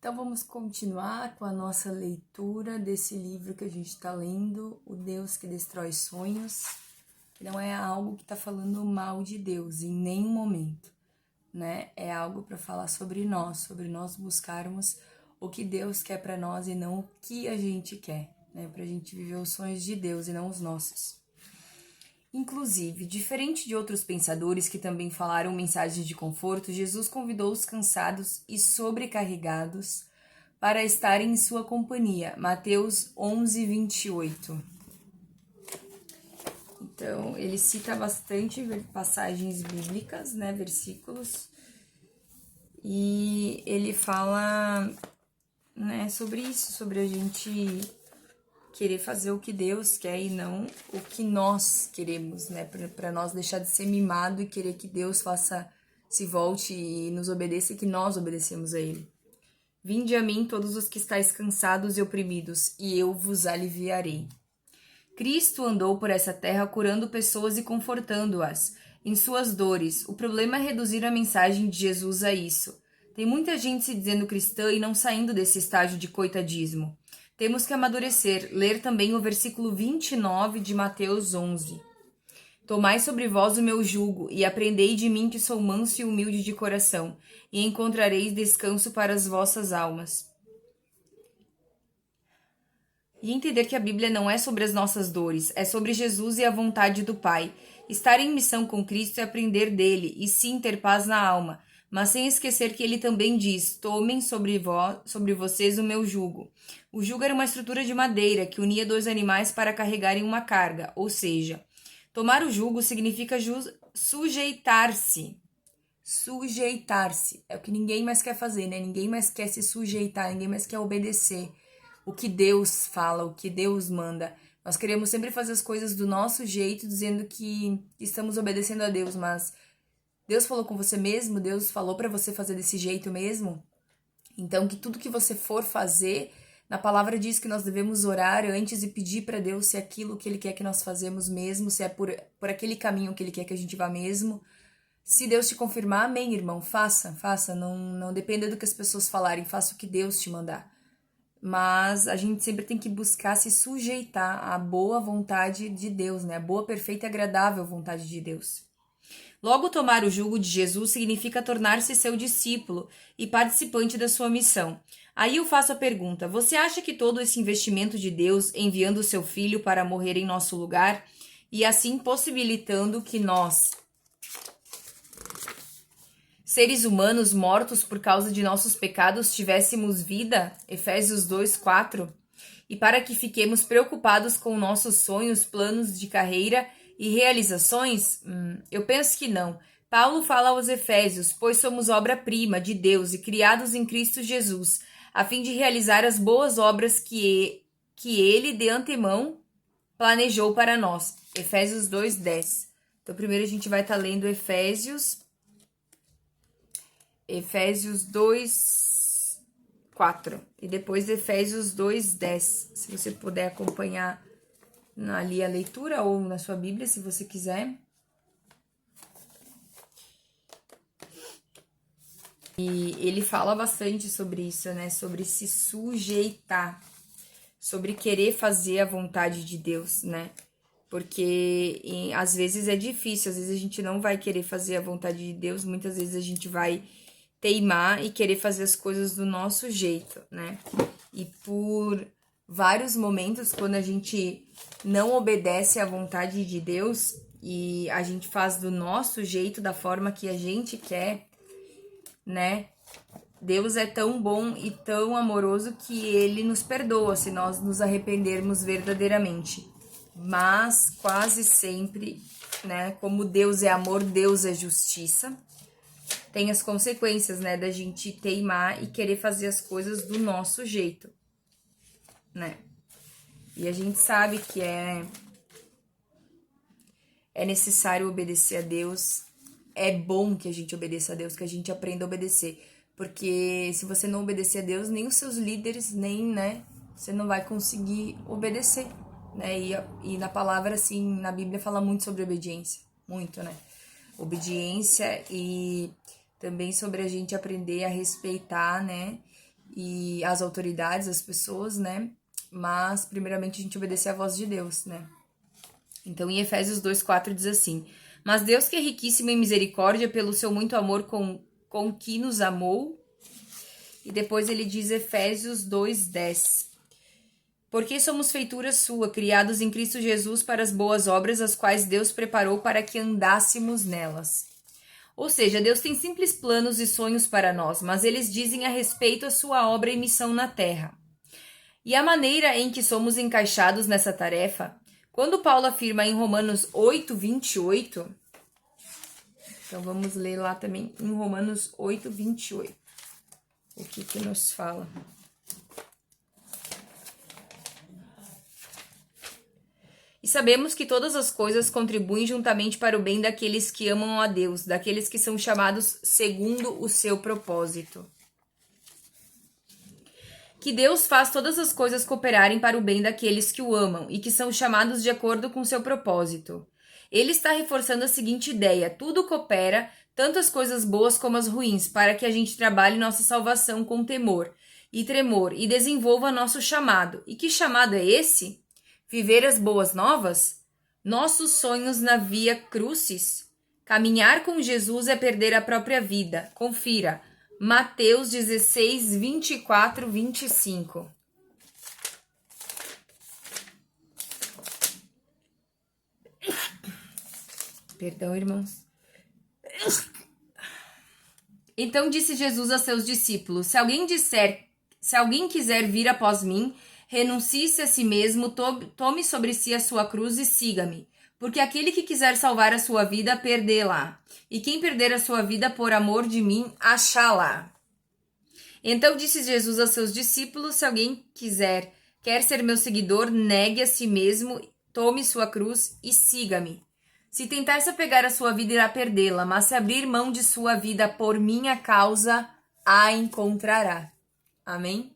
Então vamos continuar com a nossa leitura desse livro que a gente está lendo, O Deus que Destrói Sonhos, que não é algo que está falando mal de Deus em nenhum momento, né? É algo para falar sobre nós buscarmos o que Deus quer para nós e não o que a gente quer, né? Para a gente viver os sonhos de Deus e não os nossos. Inclusive, diferente de outros pensadores que também falaram mensagens de conforto, Jesus convidou os cansados e sobrecarregados para estarem em sua companhia. Mateus 11, 28. Então, ele cita bastante passagens bíblicas, né, versículos, e ele fala, né, sobre isso, sobre a gente querer fazer o que Deus quer e não o que nós queremos, né, para nós deixar de ser mimado e querer que Deus se volte e nos obedeça e que nós obedecemos a Ele. Vinde a mim todos os que estáis cansados e oprimidos, e eu vos aliviarei. Cristo andou por essa terra curando pessoas e confortando-as em suas dores. O problema é reduzir a mensagem de Jesus a isso. Tem muita gente se dizendo cristã e não saindo desse estágio de coitadismo. Temos que amadurecer. Ler também o versículo 29 de Mateus 11. Tomai sobre vós o meu jugo, e aprendei de mim que sou manso e humilde de coração, e encontrareis descanso para as vossas almas. E entender que a Bíblia não é sobre as nossas dores, é sobre Jesus e a vontade do Pai. Estar em missão com Cristo é aprender dele, e sim ter paz na alma, mas sem esquecer que ele também diz: tomem sobre vocês o meu jugo. O jugo era uma estrutura de madeira que unia dois animais para carregarem uma carga, ou seja, tomar o jugo significa sujeitar-se. Sujeitar-se. É o que ninguém mais quer fazer, né? Ninguém mais quer se sujeitar, ninguém mais quer obedecer o que Deus fala, o que Deus manda. Nós queremos sempre fazer as coisas do nosso jeito, dizendo que estamos obedecendo a Deus, mas Deus falou com você mesmo? Deus falou para você fazer desse jeito mesmo? Então, que tudo que você for fazer, na palavra diz que nós devemos orar antes e pedir para Deus se é aquilo que Ele quer que nós fazemos mesmo, se é por aquele caminho que Ele quer que a gente vá mesmo. Se Deus te confirmar, amém, irmão, faça. Não dependa do que as pessoas falarem, faça o que Deus te mandar. Mas a gente sempre tem que buscar se sujeitar à boa vontade de Deus, né? A boa, perfeita e agradável vontade de Deus. Logo, tomar o jugo de Jesus significa tornar-se seu discípulo e participante da sua missão. Aí eu faço a pergunta: você acha que todo esse investimento de Deus enviando o seu filho para morrer em nosso lugar e assim possibilitando que nós, seres humanos mortos por causa de nossos pecados, tivéssemos vida? Efésios 2:4. E para que fiquemos preocupados com nossos sonhos, planos de carreira e realizações? Eu penso que não. Paulo fala aos Efésios: pois somos obra-prima de Deus e criados em Cristo Jesus, a fim de realizar as boas obras que ele de antemão planejou para nós. Efésios 2:10. Então primeiro a gente vai estar lendo Efésios 2, 4 e depois Efésios 2:10. Se você puder acompanhar ali a leitura ou na sua Bíblia, se você quiser. E ele fala bastante sobre isso, né? Sobre se sujeitar, sobre querer fazer a vontade de Deus, né? Porque às vezes é difícil, às vezes a gente não vai querer fazer a vontade de Deus, muitas vezes a gente vai teimar e querer fazer as coisas do nosso jeito, né? E por vários momentos, quando a gente não obedece à vontade de Deus e a gente faz do nosso jeito, da forma que a gente quer, né? Deus é tão bom e tão amoroso que Ele nos perdoa se nós nos arrependermos verdadeiramente. Mas quase sempre, né? Como Deus é amor, Deus é justiça. Tem as consequências, né, da gente teimar e querer fazer as coisas do nosso jeito, né? E a gente sabe que é necessário obedecer a Deus, é bom que a gente obedeça a Deus, que a gente aprenda a obedecer, porque se você não obedecer a Deus, nem os seus líderes, nem, né, você não vai conseguir obedecer, né? E na palavra, assim, na Bíblia fala muito sobre obediência, muito, né? Obediência e também sobre a gente aprender a respeitar, né? e as autoridades, as pessoas, né? Mas, primeiramente, a gente obedecer à voz de Deus, né? Então, em Efésios 2:4 diz assim: Mas Deus, que é riquíssimo em misericórdia, pelo seu muito amor com que nos amou. E depois ele diz Efésios 2:10: Porque somos feitura sua, criados em Cristo Jesus para as boas obras, as quais Deus preparou para que andássemos nelas. Ou seja, Deus tem simples planos e sonhos para nós, mas eles dizem a respeito à sua obra e missão na terra. E a maneira em que somos encaixados nessa tarefa, quando Paulo afirma em Romanos 8:28, então vamos ler lá também em Romanos 8:28, o que nos fala. E sabemos que todas as coisas contribuem juntamente para o bem daqueles que amam a Deus, daqueles que são chamados segundo o seu propósito. Que Deus faz todas as coisas cooperarem para o bem daqueles que o amam e que são chamados de acordo com seu propósito. Ele está reforçando a seguinte ideia: tudo coopera, tanto as coisas boas como as ruins, para que a gente trabalhe nossa salvação com temor e tremor e desenvolva nosso chamado. E que chamado é esse? Viver as boas novas? Nossos sonhos na via crucis? Caminhar com Jesus é perder a própria vida. Confira. Mateus 16, 24, 25. Perdão, irmãos. Então disse Jesus a seus discípulos: Se alguém quiser vir após mim, renuncie-se a si mesmo, tome sobre si a sua cruz e siga-me. Porque aquele que quiser salvar a sua vida, perdê-la. E quem perder a sua vida por amor de mim, achá-la. Então disse Jesus a seus discípulos: Se alguém quer ser meu seguidor, negue a si mesmo, tome sua cruz e siga-me. Se tentar se apegar à sua vida, irá perdê-la, mas se abrir mão de sua vida por minha causa, a encontrará. Amém?